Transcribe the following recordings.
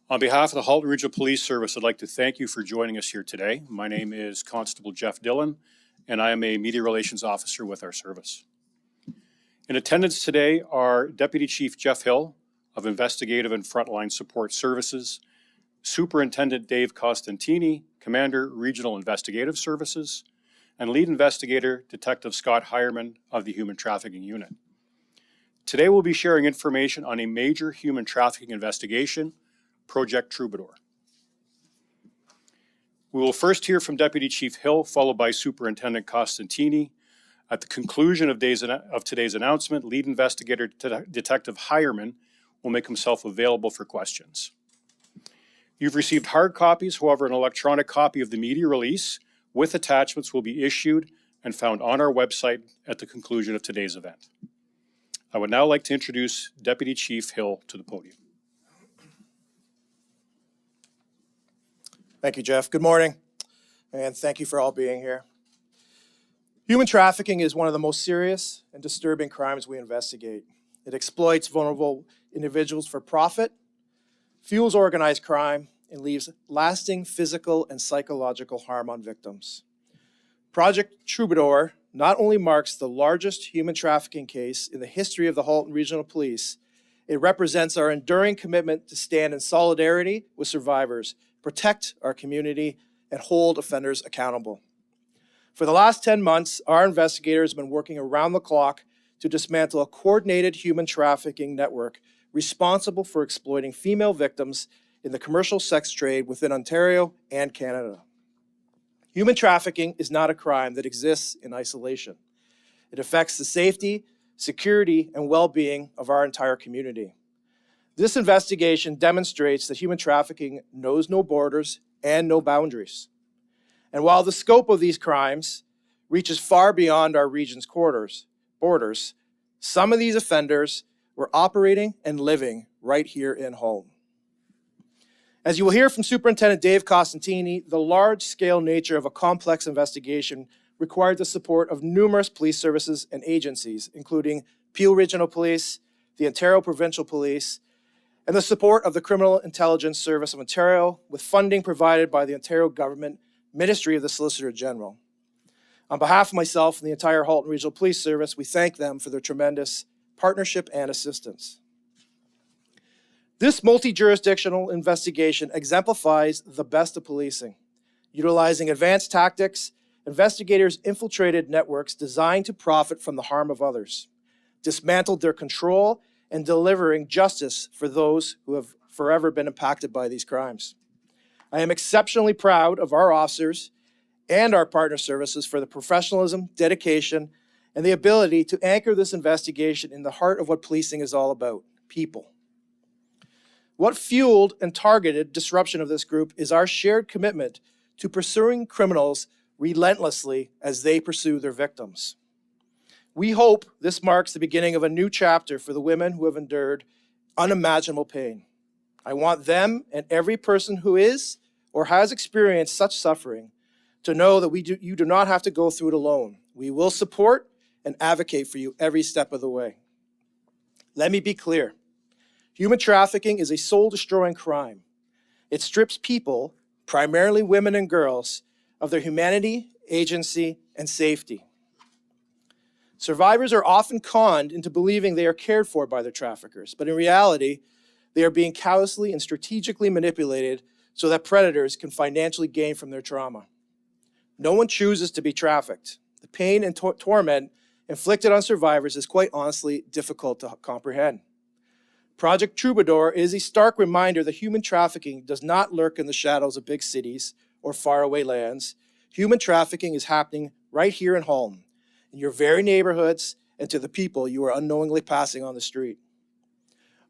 On behalf of the Halton Regional Police Service, I'd like to thank you for joining us here today. My name is Constable Jeff Dillon, and I am a Media Relations Officer with our service. In attendance today are Deputy Chief Jeff Hill of Investigative and Frontline Support Services, Superintendent Dave Costantini, Commander, Regional Investigative Services, and Lead Investigator, Detective Scott Hireman of the Human Trafficking Unit. Today we'll be sharing information on a major human trafficking investigation, Project Troubadour. We will first hear from Deputy Chief Hill, followed by Superintendent Costantini. At the conclusion of today's announcement, Lead Investigator Detective Hireman will make himself available for questions. You've received hard copies, however, an electronic copy of the media release with attachments will be issued and found on our website at the conclusion of today's event. I would now like to introduce Deputy Chief Hill to the podium. Thank you, Jeff. Good morning, and thank you for all being here. Human trafficking is one of the most serious and disturbing crimes we investigate. It exploits vulnerable individuals for profit, fuels organized crime, and leaves lasting physical and psychological harm on victims. Project Troubadour not only marks the largest human trafficking case in the history of the Halton Regional Police, it represents our enduring commitment to stand in solidarity with survivors, protect our community, and hold offenders accountable. For the last 10 months, our investigators have been working around the clock to dismantle a coordinated human trafficking network responsible for exploiting female victims in the commercial sex trade within Ontario and Canada. Human trafficking is not a crime that exists in isolation. It affects the safety, security, and well-being of our entire community. This investigation demonstrates that human trafficking knows no borders and no boundaries. And while the scope of these crimes reaches far beyond our region's borders, some of these offenders were operating and living right here in Halton. As you will hear from Superintendent Dave Costantini, the large-scale nature of a complex investigation required the support of numerous police services and agencies, including Peel Regional Police, the Ontario Provincial Police, and the support of the Criminal Intelligence Service of Ontario, with funding provided by the Ontario Government Ministry of the Solicitor General. On behalf of myself and the entire Halton Regional Police Service, we thank them for their tremendous partnership and assistance. This multi-jurisdictional investigation exemplifies the best of policing. Utilizing advanced tactics, investigators infiltrated networks designed to profit from the harm of others, dismantled their control, and delivering justice for those who have forever been impacted by these crimes. I am exceptionally proud of our officers and our partner services for the professionalism, dedication, and the ability to anchor this investigation in the heart of what policing is all about, people. What fueled and targeted disruption of this group is our shared commitment to pursuing criminals relentlessly as they pursue their victims. We hope this marks the beginning of a new chapter for the women who have endured unimaginable pain. I want them and every person who is or has experienced such suffering to know that you do not have to go through it alone. We will support and advocate for you every step of the way. Let me be clear. Human trafficking is a soul-destroying crime. It strips people, primarily women and girls, of their humanity, agency, and safety. Survivors are often conned into believing they are cared for by their traffickers, but in reality, they are being callously and strategically manipulated so that predators can financially gain from their trauma. No one chooses to be trafficked. The pain and torment inflicted on survivors is quite honestly difficult to comprehend. Project Troubadour is a stark reminder that human trafficking does not lurk in the shadows of big cities or faraway lands. Human trafficking is happening right here in Halton, in your very neighborhoods, and to the people you are unknowingly passing on the street.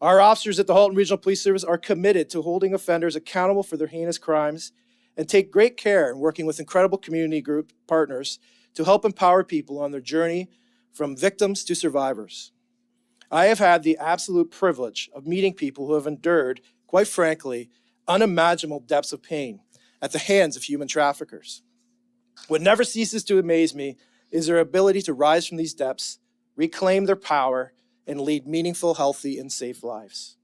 Our officers at the Halton Regional Police Service are committed to holding offenders accountable for their heinous crimes and take great care in working with incredible community group partners to help empower people on their journey from victims to survivors. I have had the absolute privilege of meeting people who have endured, quite frankly, unimaginable depths of pain at the hands of human traffickers. What never ceases to amaze me is their ability to rise from these depths, reclaim their power, and lead meaningful, healthy, and safe lives.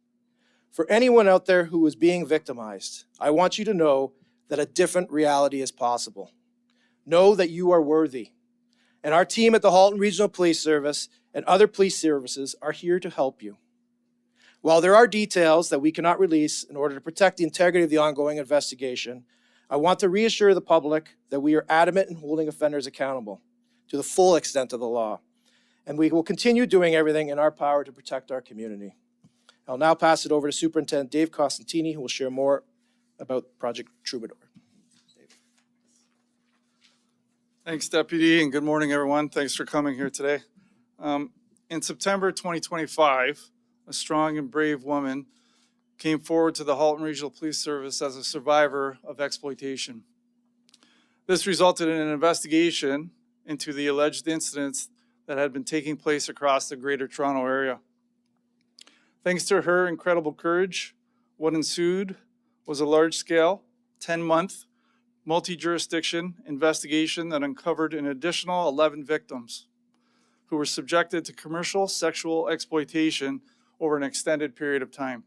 For anyone out there who is being victimized, I want you to know that a different reality is possible. Know that you are worthy. And our team at the Halton Regional Police Service and other police services are here to help you. While there are details that we cannot release in order to protect the integrity of the ongoing investigation, I want to reassure the public that we are adamant in holding offenders accountable to the full extent of the law. And we will continue doing everything in our power to protect our community. I'll now pass it over to Superintendent Dave Costantini, who will share more about Project Troubadour. Thanks, Deputy, and good morning, everyone. Thanks for coming here today. In September 2025, a strong and brave woman came forward to the Halton Regional Police Service as a survivor of exploitation. This resulted in an investigation into the alleged incidents that had been taking place across the Greater Toronto Area. Thanks to her incredible courage, what ensued was a large-scale, 10-month, multi-jurisdiction investigation that uncovered an additional 11 victims who were subjected to commercial sexual exploitation over an extended period of time.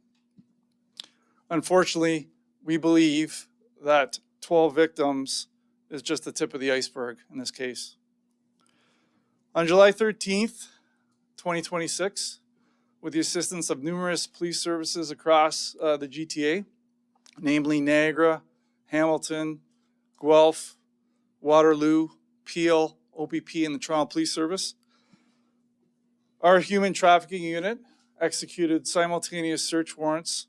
Unfortunately, we believe that 12 victims is just the tip of the iceberg in this case. On July 13th, 2026, with the assistance of numerous police services across the GTA, namely Niagara, Hamilton, Guelph, Waterloo, Peel, OPP, and the Toronto Police Service, our human trafficking unit executed simultaneous search warrants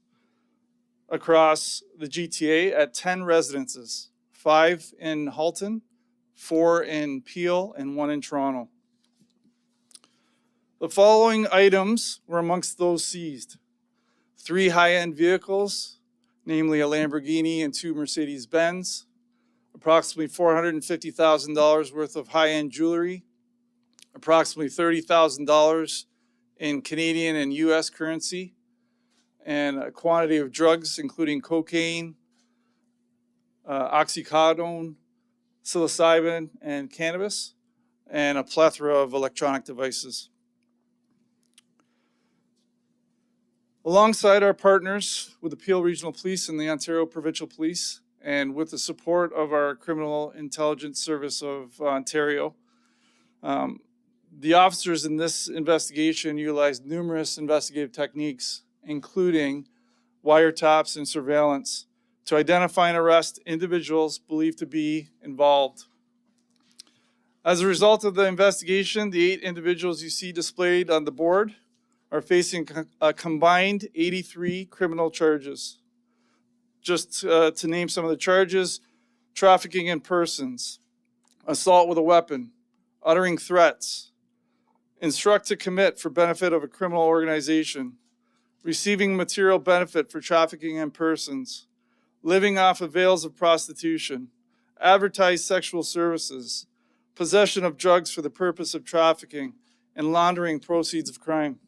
across the GTA at 10 residences, 5 in Halton, 4 in Peel, and 1 in Toronto. The following items were amongst those seized: 3 high-end vehicles, namely a Lamborghini and 2 Mercedes-Benz, approximately $450,000 worth of high-end jewelry, approximately $30,000 in Canadian and US currency, and a quantity of drugs, including cocaine, oxycodone, psilocybin, and cannabis, and a plethora of electronic devices. Alongside our partners with the Peel Regional Police and the Ontario Provincial Police, and with the support of our Criminal Intelligence Service of Ontario, the officers in this investigation utilized numerous investigative techniques, including wiretaps and surveillance, to identify and arrest individuals believed to be involved. As a result of the investigation, the 8 individuals you see displayed on the board are facing a combined 83 criminal charges. Just to name some of the charges: trafficking in persons, assault with a weapon, uttering threats, instruct to commit for benefit of a criminal organization, receiving material benefit for trafficking in persons, living off avails of prostitution, advertise sexual services, possession of drugs for the purpose of trafficking, and laundering proceeds of crime.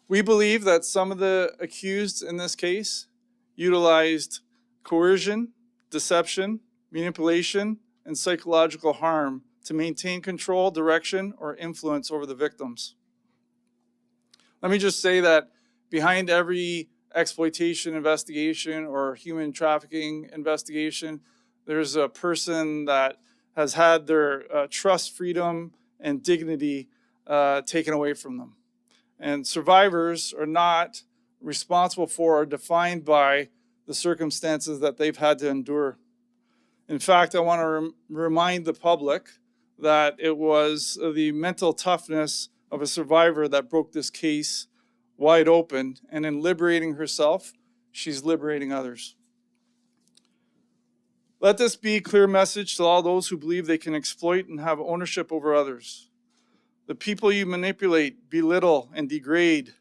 We believe that some of the accused in this case utilized coercion, deception, manipulation, and psychological harm to maintain control, direction, or influence over the victims. Let me just say that behind every exploitation investigation or human trafficking investigation, there's a person that has had their trust, freedom, and dignity taken away from them. And survivors are not responsible for or defined by the circumstances that they've had to endure. In fact, I want to remind the public that it was the mental toughness of a survivor that broke this case wide open, and in liberating herself, she's liberating others. Let this be a clear message to all those who believe they can exploit and have ownership over others. The people you manipulate, belittle, and degrade,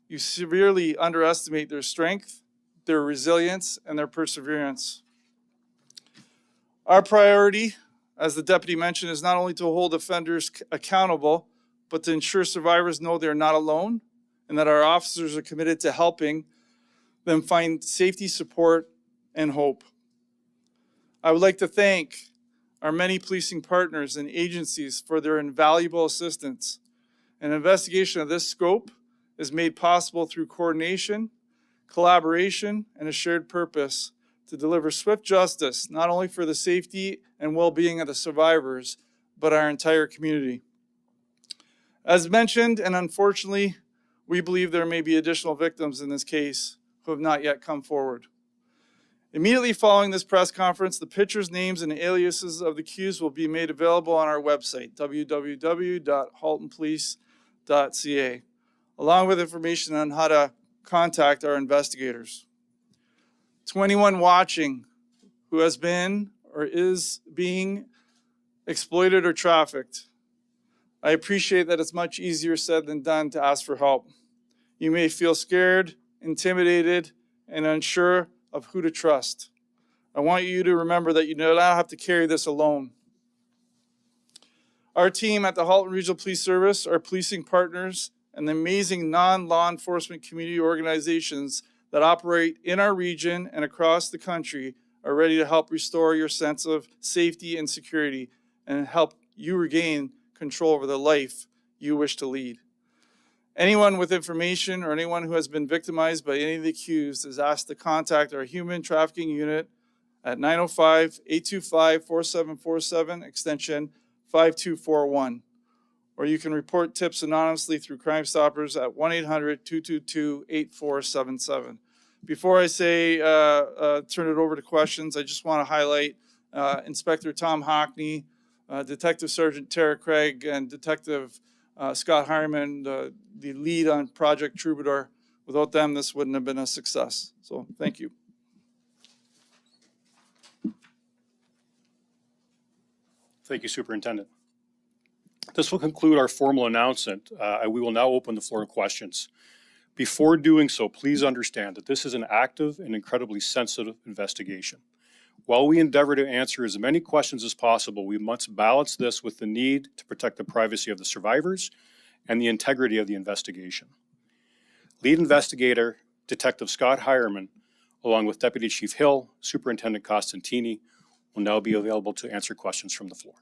you severely underestimate their strength, their resilience, and their perseverance. Our priority, as the deputy mentioned, is not only to hold offenders accountable, but to ensure survivors know they're not alone and that our officers are committed to helping them find safety, support, and hope. I would like to thank our many policing partners and agencies for their invaluable assistance. An investigation of this scope is made possible through coordination collaboration, and a shared purpose to deliver swift justice, not only for the safety and well-being of the survivors, but our entire community. As mentioned, and unfortunately, we believe there may be additional victims in this case who have not yet come forward. Immediately following this press conference, the pictures, names, and aliases of the accused will be made available on our website, www.haltonpolice.ca, along with information on how to contact our investigators. To anyone watching who has been or is being exploited or trafficked, I appreciate that it's much easier said than done to ask for help. You may feel scared, intimidated, and unsure of who to trust. I want you to remember that you do not have to carry this alone. Our team at the Halton Regional Police Service, our policing partners, and the amazing non-law enforcement community organizations that operate in our region and across the country are ready to help restore your sense of safety and security and help you regain control over the life you wish to lead. Anyone with information or anyone who has been victimized by any of the accused is asked to contact our human trafficking unit at 905-825-4747, extension 5241. Or you can report tips anonymously through Crime Stoppers at 1-800-222-8477. Before I say turn it over to questions, I just want to highlight Inspector Tom Hockney, Detective Sergeant Tara Craig, and Detective Scott Harriman, the lead on Project Troubadour. Without them, this wouldn't have been a success. So thank you. Thank you, Superintendent. This will conclude our formal announcement. We will now open the floor to questions. Before doing so, please understand that this is an active and incredibly sensitive investigation. While we endeavor to answer as many questions as possible, we must balance this with the need to protect the privacy of the survivors and the integrity of the investigation. Lead investigator, Detective Scott Hireman, along with Deputy Chief Hill, Superintendent Costantini, will now be available to answer questions from the floor.